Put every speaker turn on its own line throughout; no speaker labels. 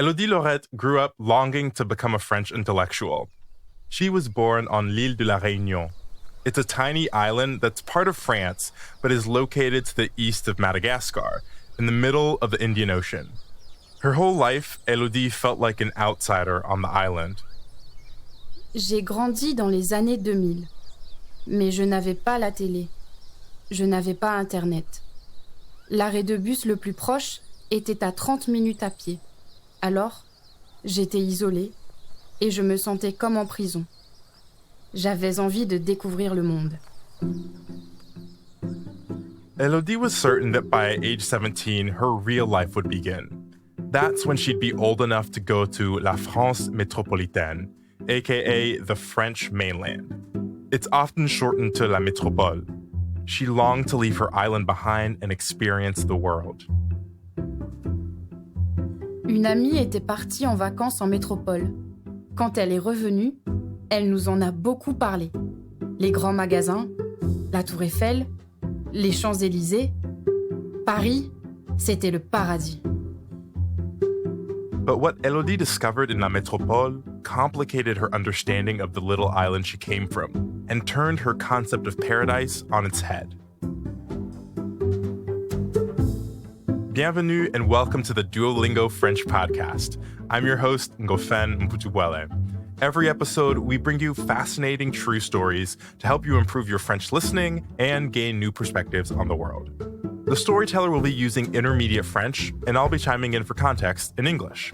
Élodie Lorette grew up longing to become a French intellectual. She was born on l'île de la Réunion. It's a tiny island that's part of France, but is located to the east of Madagascar, in the middle of the Indian Ocean. Her whole life, Élodie felt like an outsider on the island.
J'ai grandi dans les années 2000, mais je n'avais pas la télé. Je n'avais pas Internet. L'arrêt de bus le plus proche était à 30 minutes à pied. Alors, j'étais isolée et je me sentais comme en prison. J'avais envie de découvrir le monde.
Élodie was certain that by age 17, her real life would begin. That's when she'd be old enough to go to La France métropolitaine, aka the French mainland. It's often shortened to La Métropole. She longed to leave her island behind and experience the world.
Une amie était partie en vacances en métropole. Quand elle est revenue, elle nous en a beaucoup parlé. Les grands magasins, la Tour Eiffel, les Champs-Élysées. Paris, c'était le paradis.
But what Élodie discovered in La Métropole complicated her understanding of the little island she came from and turned her concept of paradise on its head. Bienvenue and welcome to the Duolingo French podcast. I'm your host, Ngofen Mputuwele. Every episode, we bring you fascinating true stories to help you improve your French listening and gain new perspectives on the world. The storyteller will be using intermediate French, and I'll be chiming in for context in English.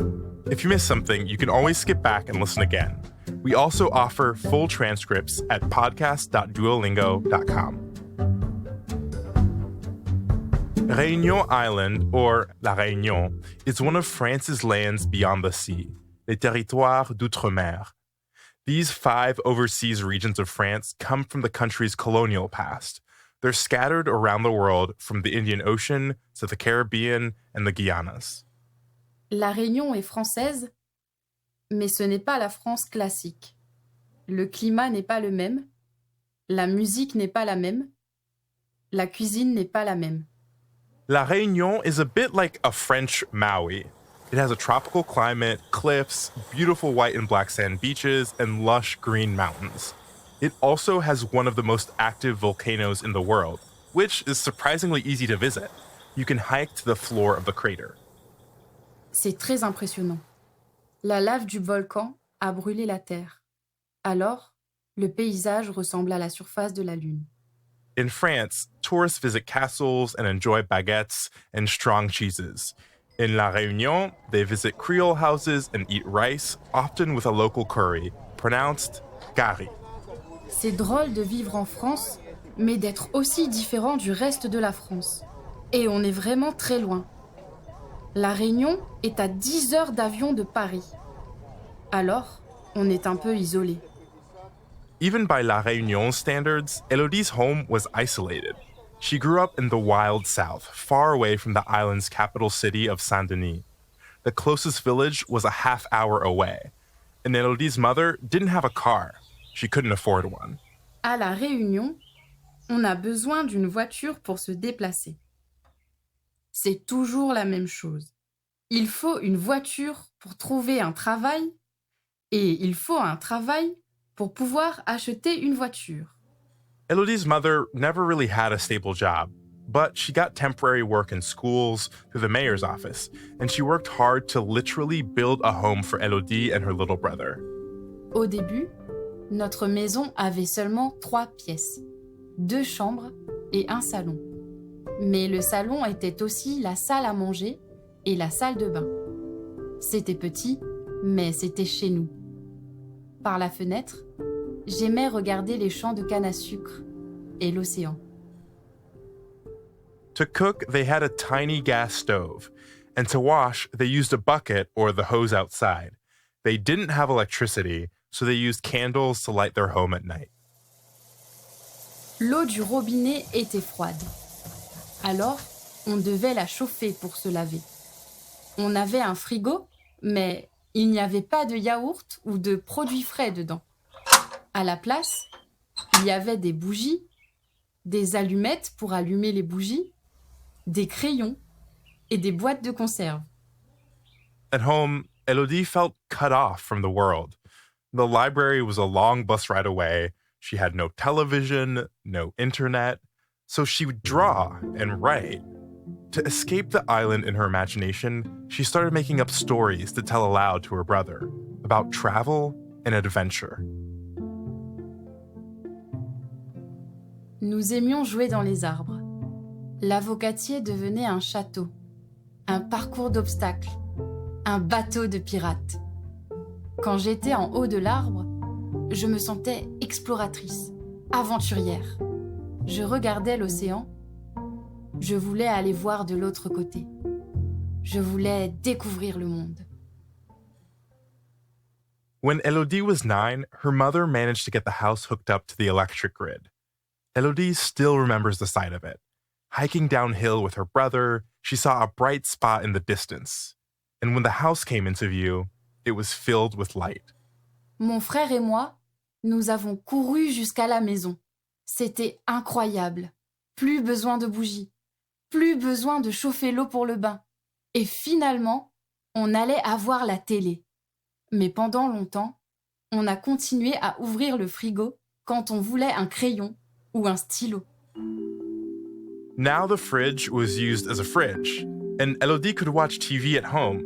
If you miss something, you can always skip back and listen again. We also offer full transcripts at podcast.duolingo.com. Réunion Island, or La Réunion, is one of France's lands beyond the sea, les territoires d'outre-mer. These 5 overseas regions of France come from the country's colonial past. They're scattered around the world from the Indian Ocean to the Caribbean and the Guianas.
La Réunion est française, mais ce n'est pas la France classique. Le climat n'est pas le même, la musique n'est pas la même, la cuisine n'est pas la même.
La Réunion is a bit like a French Maui. It has a tropical climate, cliffs, beautiful white and black sand beaches, and lush green mountains. It also has one of the most active volcanoes in the world, which is surprisingly easy to visit. You can hike to the floor of the crater.
C'est très impressionnant. La lave du volcan a brûlé la terre. Alors, le paysage ressemble à la surface de la Lune.
In France, tourists visit castles and enjoy baguettes and strong cheeses. In La Réunion, they visit Creole houses and eat rice, often with a local curry, pronounced gari.
C'est drôle de vivre en France, mais d'être aussi différent du reste de la France. Et on est vraiment très loin. La Réunion est à 10 heures d'avion de Paris. Alors, on est un peu isolé.
Even by La Réunion's standards, Élodie's home was isolated. She grew up in the wild south, far away from the island's capital city of Saint-Denis. The closest village was a half-hour away, and Élodie's mother didn't have a car. She couldn't afford one.
À La Réunion, on a besoin d'une voiture pour se déplacer. C'est toujours la même chose. Il faut une voiture pour trouver un travail et il faut un travail pour pouvoir acheter une voiture.
Élodie's mother never really had a stable job, but she got temporary work in schools through the mayor's office, and she worked hard to literally build a home for Élodie and her little brother.
Au début, notre maison avait seulement 3 pièces, 2 chambres et un salon. Mais le salon était aussi la salle à manger et la salle de bain. C'était petit, mais c'était chez nous. Par la fenêtre, j'aimais regarder les champs de canne à sucre et l'océan.
To cook, they had a tiny gas stove, and to wash, they used a bucket or the hose outside. They didn't have electricity, so they used candles to light their home at night.
L'eau du robinet était froide. Alors, on devait la chauffer pour se laver. On avait un frigo, mais il n'y avait pas de yaourt ou de produits frais dedans. À la place, il y avait des bougies, des allumettes pour allumer les bougies, des crayons et des boîtes de conserve.
At home, Elodie felt cut off from the world. The library was a long bus ride away. She had no television, no internet, so she would draw and write. To escape the island in her imagination, she started making up stories to tell aloud to her brother about travel and adventure.
Nous aimions jouer dans les arbres. L'avocatier devenait un château, un parcours d'obstacles, un bateau de pirates. Quand j'étais en haut de l'arbre, je me sentais exploratrice, aventurière. Je regardais l'océan. Je voulais aller voir de l'autre côté. Je voulais découvrir le monde.
When Elodie was 9, her mother managed to get the house hooked up to the electric grid. Elodie still remembers the sight of it. Hiking downhill with her brother, she saw a bright spot in the distance. And when the house came into view, it was filled with light.
Mon frère et moi, nous avons couru jusqu'à la maison. C'était incroyable. Plus besoin de bougies. Plus besoin de chauffer l'eau pour le bain. Et finalement, on allait avoir la télé. Mais pendant longtemps, on a continué à ouvrir le frigo quand on voulait un crayon ou un stylo.
Now the fridge was used as a fridge, and Elodie could watch TV at home.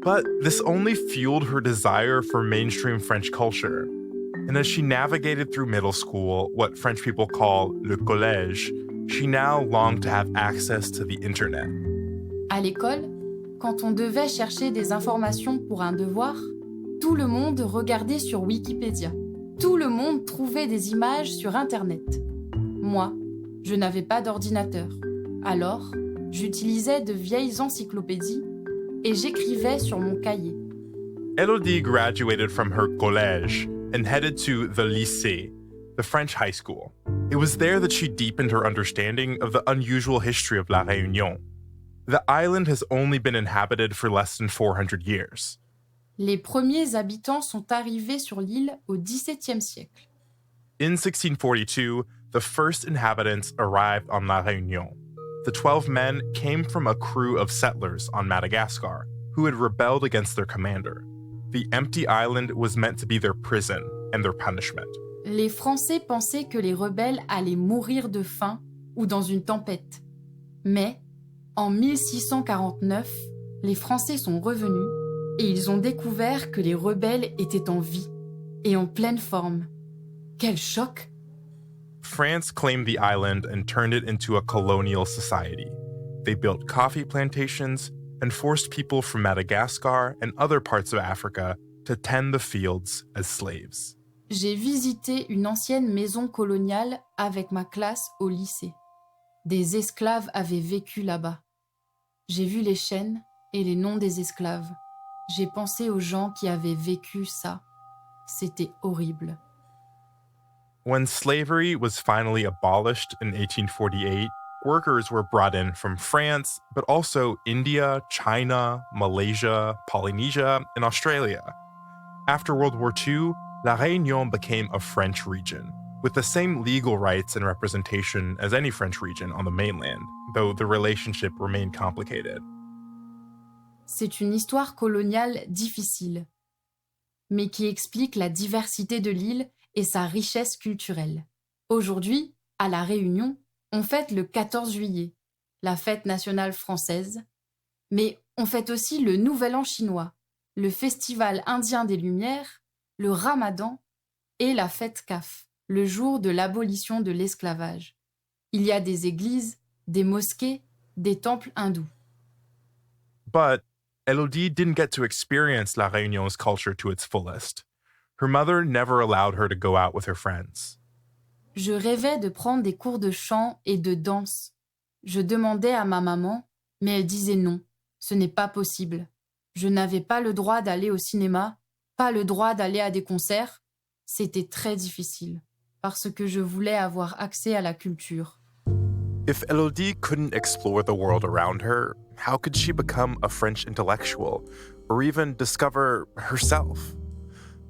But this only fueled her desire for mainstream French culture. And as she navigated through middle school, what French people call le collège, she now longed to have access to the internet.
À l'école, quand on devait chercher des informations pour un devoir, tout le monde regardait sur Wikipédia. Tout le monde trouvait des images sur Internet. Moi, je n'avais pas d'ordinateur. Alors, j'utilisais de vieilles encyclopédies et j'écrivais sur mon cahier.
Elodie graduated from her collège and headed to the lycée, the French high school. It was there that she deepened her understanding of the unusual history of La Réunion. The island has only been inhabited for less than 400 years.
Les premiers habitants sont arrivés sur l'île au XVIIe siècle.
In 1642, the first inhabitants arrived on La Réunion. The 12 men came from a crew of settlers on Madagascar who had rebelled against their commander. The empty island was meant to be their prison and their punishment.
Les Français pensaient que les rebelles allaient mourir de faim ou dans une tempête. Mais, en 1649, les Français sont revenus et ils ont découvert que les rebelles étaient en vie et en pleine forme. Quel choc!
France claimed the island and turned it into a colonial society. They built coffee plantations and forced people from Madagascar and other parts of Africa to tend the fields as slaves.
J'ai visité une ancienne maison coloniale avec ma classe au lycée. Des esclaves avaient vécu là-bas. J'ai vu les chaînes et les noms des esclaves. J'ai pensé aux gens qui avaient vécu ça. C'était horrible.
When slavery was finally abolished in 1848, workers were brought in from France, but also India, China, Malaysia, Polynesia, and Australia. After World War II, La Réunion became a French region, with the same legal rights and representation as any French region on the mainland, though the relationship remained complicated.
C'est une histoire coloniale difficile, mais qui explique la diversité de l'île et sa richesse culturelle. Aujourd'hui, à La Réunion, on fête le 14 juillet, la fête nationale française, mais on fête aussi le Nouvel An chinois, le Festival indien des Lumières, le Ramadan et la fête CAF, le jour de l'abolition de l'esclavage. Il y a des églises, des mosquées, des temples hindous.
But Elodie didn't get to experience La Réunion's culture to its fullest. Her mother never allowed her to go out with her friends.
Je rêvais de prendre des cours de chant et de danse. Je demandais à ma maman, mais elle disait non, ce n'est pas possible. Je n'avais pas le droit d'aller au cinéma, pas le droit d'aller à des concerts. C'était très difficile, parce que je voulais avoir accès à la culture.
If Elodie couldn't explore the world around her, how could she become a French intellectual or even discover herself?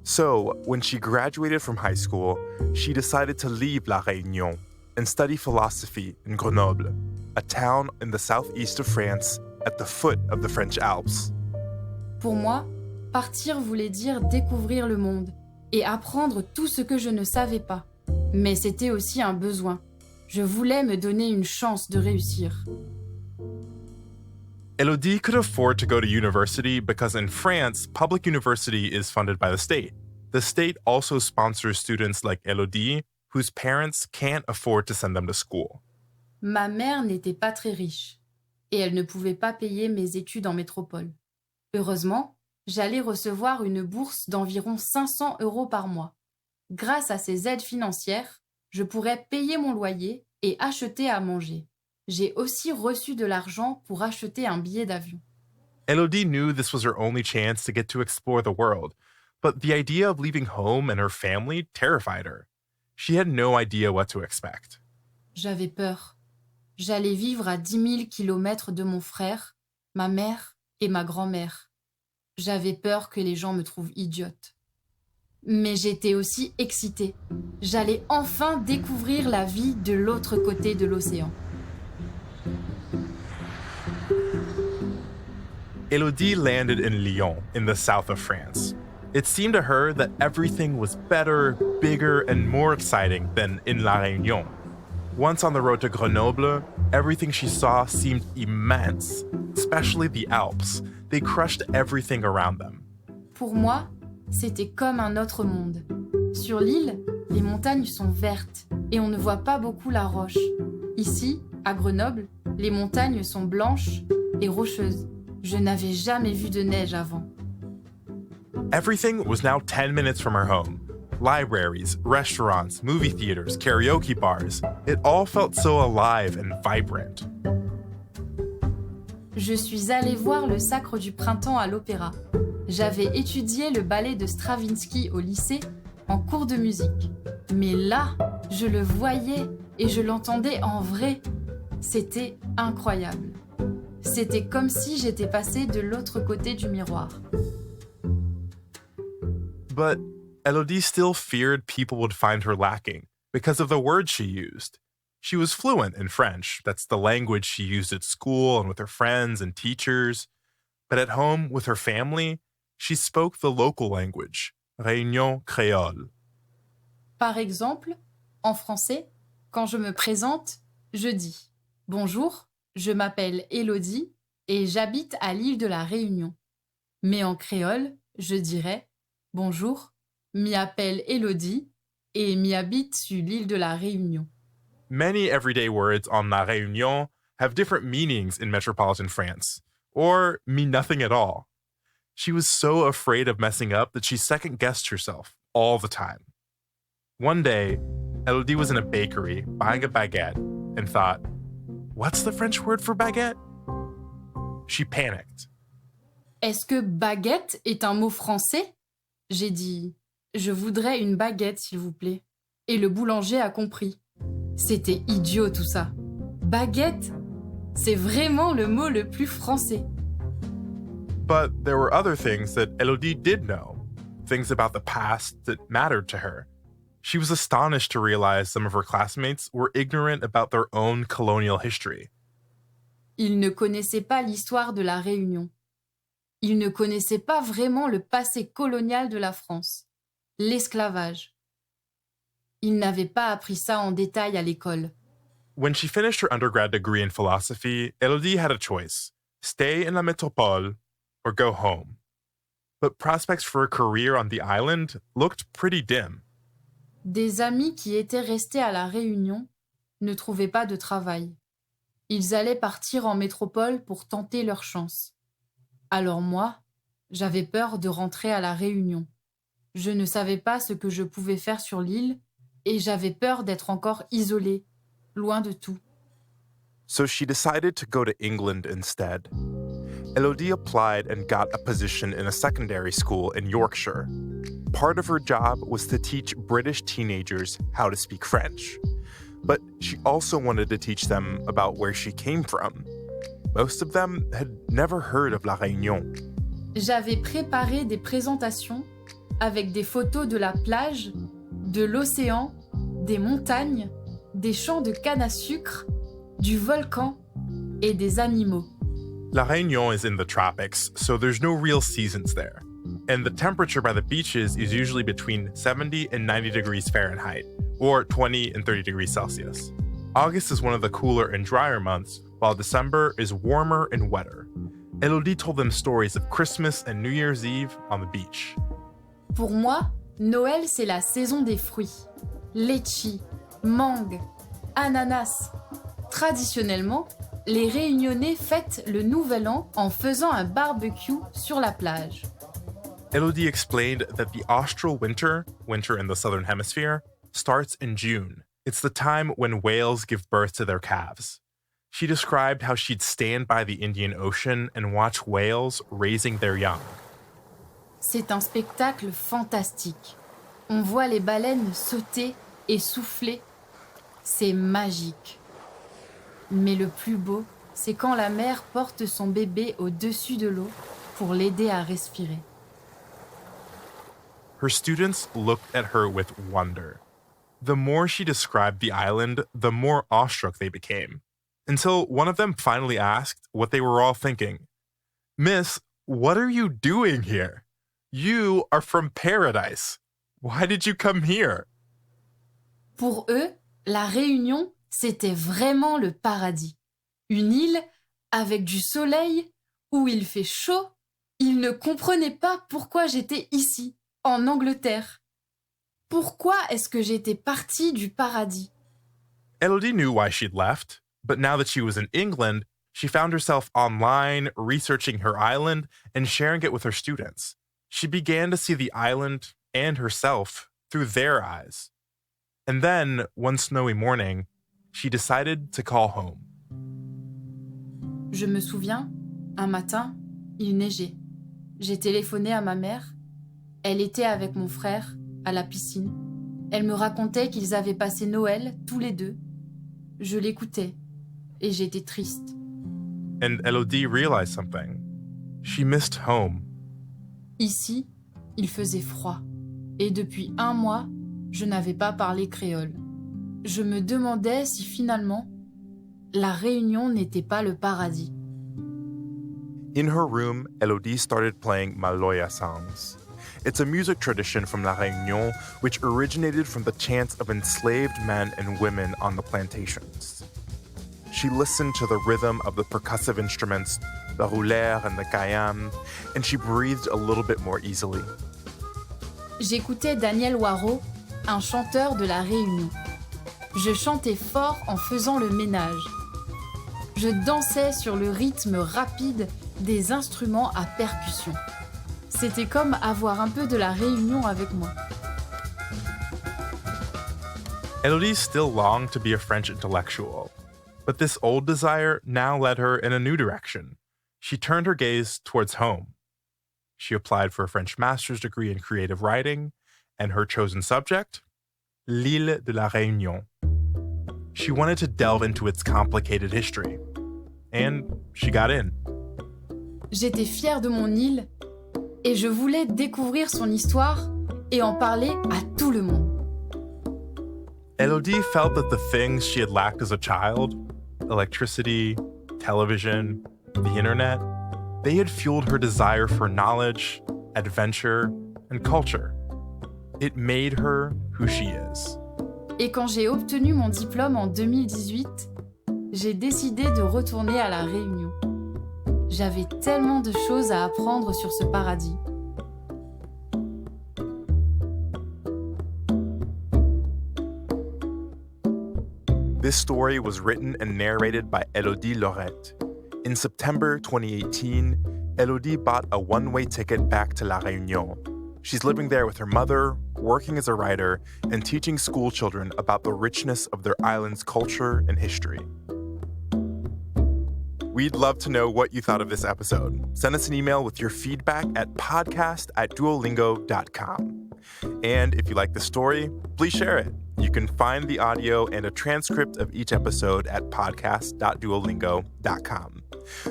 So, when she graduated from high school, she decided to leave La Réunion and study philosophy in Grenoble, a town in the southeast of France at the foot of the French Alps.
Pour moi, Partir voulait dire découvrir le monde et apprendre tout ce que je ne savais pas. Mais c'était aussi un besoin. Je voulais me donner une chance de réussir.
Elodie could afford to go to university because in France, public university is funded by the state. The state also sponsors students like Elodie, whose parents can't afford to send them to school.
Ma mère n'était pas très riche et elle ne pouvait pas payer mes études en métropole. Heureusement, j'allais recevoir une bourse d'environ 500 € par mois. Grâce à ces aides financières, je pourrais payer mon loyer et acheter à manger. J'ai aussi reçu de l'argent pour acheter un billet d'avion.
Elodie knew this was her only chance to get to explore the world, but the idea of leaving home and her family terrified her. She had no idea what to expect.
J'avais peur. J'allais vivre à 10 000 kilomètres de mon frère, ma mère et ma grand-mère. J'avais peur que les gens me trouvent idiote. Mais j'étais aussi excitée. J'allais enfin découvrir la vie de l'autre côté de l'océan.
Elodie landed in Lyon, in the south of France. It seemed to her that everything was better, bigger, and more exciting than in La Réunion. Once on the road to Grenoble, everything she saw seemed immense, especially the Alps. They crushed everything around them.
Pour moi, c'était comme un autre monde. Sur l'île, les montagnes sont vertes et on ne voit pas beaucoup la roche. Ici, à Grenoble, les montagnes sont blanches et rocheuses. Je n'avais jamais vu de neige avant.
Everything was now 10 minutes from her home. Libraries, restaurants, movie theaters, karaoke bars. It all felt so alive and vibrant.
Je suis allée voir le Sacre du Printemps à l'Opéra. J'avais étudié le ballet de Stravinsky au lycée en cours de musique. Mais là, je le voyais et je l'entendais en vrai. C'était incroyable. C'était comme si j'étais passée de l'autre côté du miroir.
But Elodie still feared people would find her lacking because of the words she used. She was fluent in French. That's the language she used at school and with her friends and teachers. But at home, with her family, she spoke the local language, Réunion créole.
Par exemple, en français, quand je me présente, je dis « Bonjour, je m'appelle Elodie et j'habite à l'île de la Réunion. » Mais en créole, je dirais « Bonjour, m'y appelle Elodie et m'y habite sur l'île de la Réunion. »
Many everyday words on La Réunion have different meanings in metropolitan France, or mean nothing at all. She was so afraid of messing up that she second-guessed herself all the time. One day, Elodie was in a bakery buying a baguette and thought, what's the French word for baguette? She panicked.
Est-ce que baguette est un mot français? J'ai dit « Je voudrais une baguette, s'il vous plaît. » Et le boulanger a compris. C'était idiot tout ça. Baguette, c'est vraiment le mot le plus français.
But there were other things that Elodie did know, things about the past that mattered to her. She was astonished to realize some of her classmates were ignorant about their own colonial history.
Ils ne connaissaient pas l'histoire de la Réunion. Ils ne connaissaient pas vraiment le passé colonial de la France, l'esclavage. Ils n'avaient pas appris ça en détail à l'école.
When she finished her undergrad degree in philosophy, Elodie had a choice: stay in la métropole or go home. But prospects for a career on the island looked pretty dim.
Des amis qui étaient restés à la Réunion ne trouvaient pas de travail. Ils allaient partir en métropole pour tenter leur chance. Alors moi, j'avais peur de rentrer à la Réunion. Je ne savais pas ce que je pouvais faire sur l'île et j'avais peur d'être encore isolée, loin de tout.
So she decided to go to England instead. Elodie applied and got a position in a secondary school in Yorkshire. Part of her job was to teach British teenagers how to speak French. But she also wanted to teach them about where she came from. Most of them had never heard of La Réunion.
J'avais préparé des présentations avec des photos de la plage, de l'océan, des montagnes, des champs de canne à sucre, du volcan et des animaux.
La Réunion is in the tropics, so there's no real seasons there. And the temperature by the beaches is usually between 70 and 90 degrees Fahrenheit, or 20 and 30 degrees Celsius. August is one of the cooler and drier months, while December is warmer and wetter. Elodie told them stories of Christmas and New Year's Eve on the beach.
Pour moi, Noël, c'est la saison des fruits. Litchi, mangue, ananas. Traditionnellement, les Réunionnais fêtent le Nouvel An en faisant un barbecue sur la plage.
Elodie explained that the austral winter in the southern hemisphere, starts in June. It's the time when whales give birth to their calves. She described how she'd stand by the Indian Ocean and watch whales raising their young.
C'est un spectacle fantastique. On voit les baleines sauter et souffler. C'est magique. Mais le plus beau, c'est quand la mère porte son bébé au-dessus de l'eau pour l'aider à respirer.
Her students looked at her with wonder. The more she described the island, the more awestruck they became. Until one of them finally asked what they were all thinking. "Miss, what are you doing here? You are from paradise. Why did you come here?"
Pour eux, la Réunion, c'était vraiment le paradis. Une île avec du soleil, où il fait chaud. Ils ne comprenaient pas pourquoi j'étais ici, en Angleterre. Pourquoi est-ce que j'étais partie du paradis?
Elodie knew why she'd left, but now that she was in England, she found herself online, researching her island and sharing it with her students. She began to see the island and herself through their eyes. And then, one snowy morning, she decided to call home.
Je me souviens, un matin, il neigeait. J'ai téléphoné à ma mère. Elle était avec mon frère à la piscine. Elle me racontait qu'ils avaient passé Noël tous les deux. Je l'écoutais et j'étais triste.
And Elodie realized something. She missed home.
Ici, il faisait froid. Et depuis 1 mois, je n'avais pas parlé créole. Je me demandais si finalement, la Réunion n'était pas le paradis.
In her room, Elodie started playing Maloya songs. It's a music tradition from La Réunion which originated from the chants of enslaved men and women on the plantations. She listened to the rhythm of the percussive instruments, the roulère and the kayam, and she breathed a little bit more easily.
J'écoutais Daniel Waro, un chanteur de La Réunion. Je chantais fort en faisant le ménage. Je dansais sur le rythme rapide des instruments à percussion. C'était comme avoir un peu de La Réunion avec moi.
Elodie still longed to be a French intellectual, but this old desire now led her in a new direction. She turned her gaze towards home. She applied for a French master's degree in creative writing, and her chosen subject? L'île de la Réunion. She wanted to delve into its complicated history, and she got in.
J'étais fière de mon île et je voulais découvrir son histoire et en parler à tout le monde.
Elodie felt that the things she had lacked as a child, electricity, television, the internet, they had fueled her desire for knowledge, adventure, and culture. It made her who she is.
Et quand j'ai obtenu mon diplôme en 2018, j'ai décidé de retourner à La Réunion. J'avais tellement de choses à apprendre sur ce paradis.
This story was written and narrated by Elodie Lorette. In September 2018, Elodie bought a one-way ticket back to La Réunion. She's living there with her mother, working as a writer, and teaching school children about the richness of their island's culture and history. We'd love to know what you thought of this episode. Send us an email with your feedback at podcast@duolingo.com. And if you like the story, please share it. You can find the audio and a transcript of each episode at podcast.duolingo.com.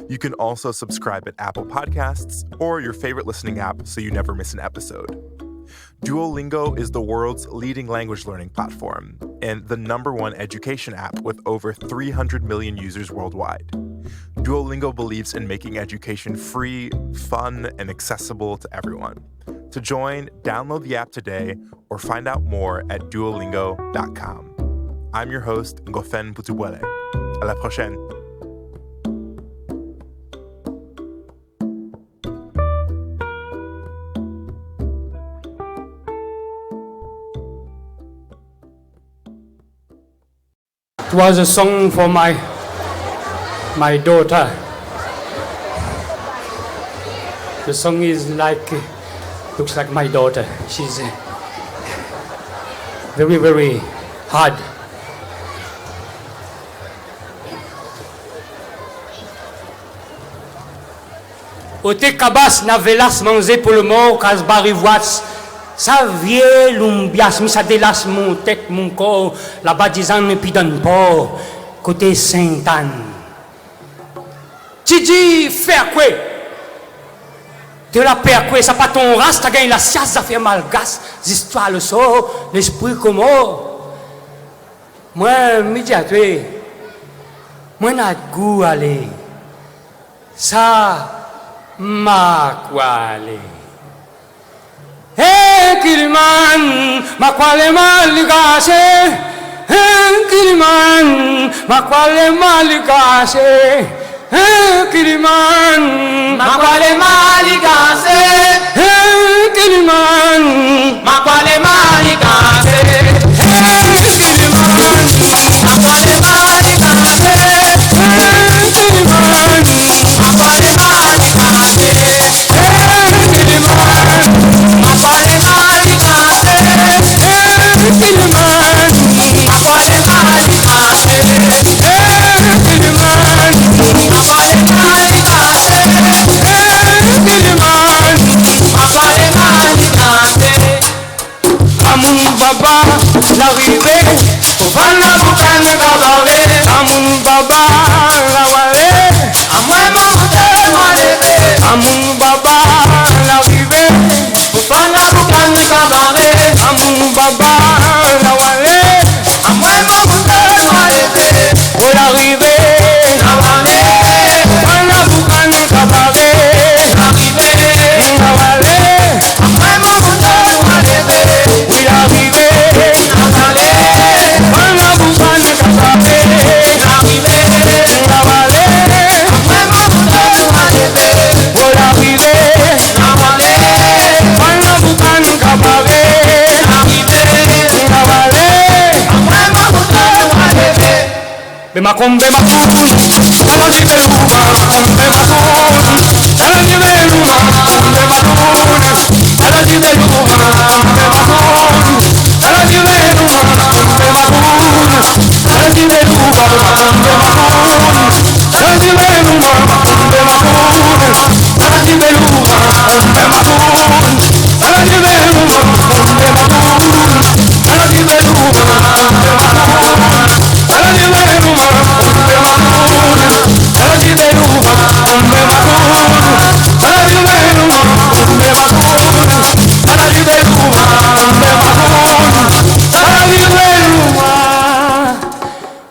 You can also subscribe at Apple Podcasts or your favorite listening app so you never miss an episode. Duolingo is the world's leading language learning platform and the #1 education app with over 300 million users worldwide. Duolingo believes in making education free, fun, and accessible to everyone. To join, download the app today or find out more at duolingo.com. I'm your host, Ngofen Putubuele. À la prochaine.
It was a song for my daughter. The song is looks like my daughter. She's very, very hard. Ote kabas na velas mangé pour le mort, kas barivoats. Ça vient l'umbias, mi ça délasse mon tête, mon corps, la badisan ne pi donne pas, côté Sainte-Anne. Tidi, faire quoi? De la paix quoi, ça pas ton race, t'as gagné la science, ça fait malgas, l'histoire, le sort, l'esprit comment? Moi, médiateur, moi n'a goût aller. Ça m'a quoi aller. Hey Kiliman, makwale maligase. Hey Kiliman, makwale maligase. Hey Kiliman, makwale maligase. Hey Kiliman, makwale maligase. Hey Kiliman, makwale maligase. Hey Kiliman, makwale maligase. Hey Kiliman. Amun baba l'arrivée, voilà boucan cabaret. Amun baba la wale, amoi monter moi lever. Amun baba l'arrivée, voilà boucan cabaret. Amun baba la wale, amoi monter moi lever. Oh l'arrivée, la wale, voilà boucan cabaret. L'arrivée, la wale, amoi monter moi lever. Oui l'arrivée, la wale, voilà boucan cabaret. L'arrivée, la wale, amoi monter moi lever. Oh l'arrivée, la wale, voilà boucan cabaret. L'arrivée, la wale, amoi monter moi lever. Bemakun, dala di beluma, bemakun, dala di beluma, bemakun, dala di beluma, bemakun, dala di beluma, bemakun, dala di beluma, bemakun, dala di beluma, bemakun, dala di beluma, bemakun, dala di beluma, bemakun, dala di beluma, bemakun, dala di beluma,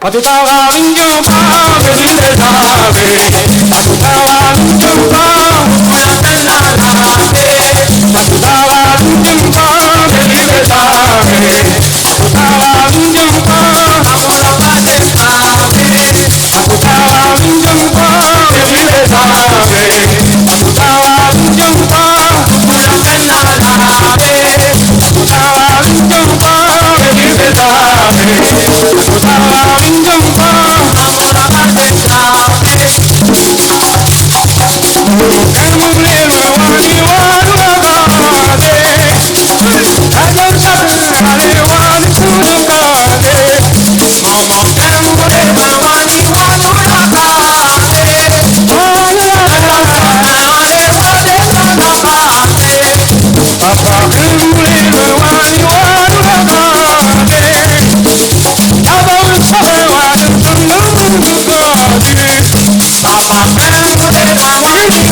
Patutara vinjum pa bedile sabe, patutara vinjum pa mulatana sabe, patutara vinjum pa bedile sabe, patutara vinjum pa amora pate sabe, patutara vinjum pa bedile sabe, patutara vinjum pa mulatana sabe, patutara vinjum pa bedile sabe, patutara vinjum pa amora pate sabe. Kamulelo wani wadugade, ajan sabale wani kudugade. Mama kamulelo wani wadugade, Papa kamulelo wani wadugade, abang sabe wani kudugade. Papa kamulelo wani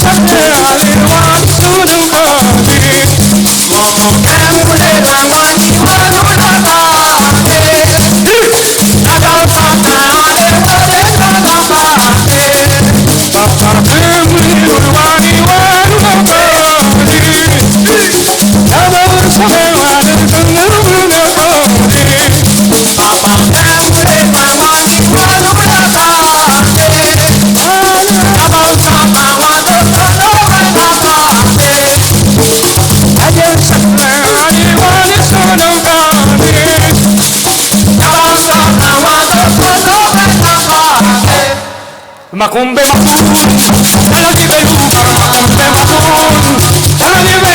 I Macumbe macum, la la di beluga, macumbe macum, la la di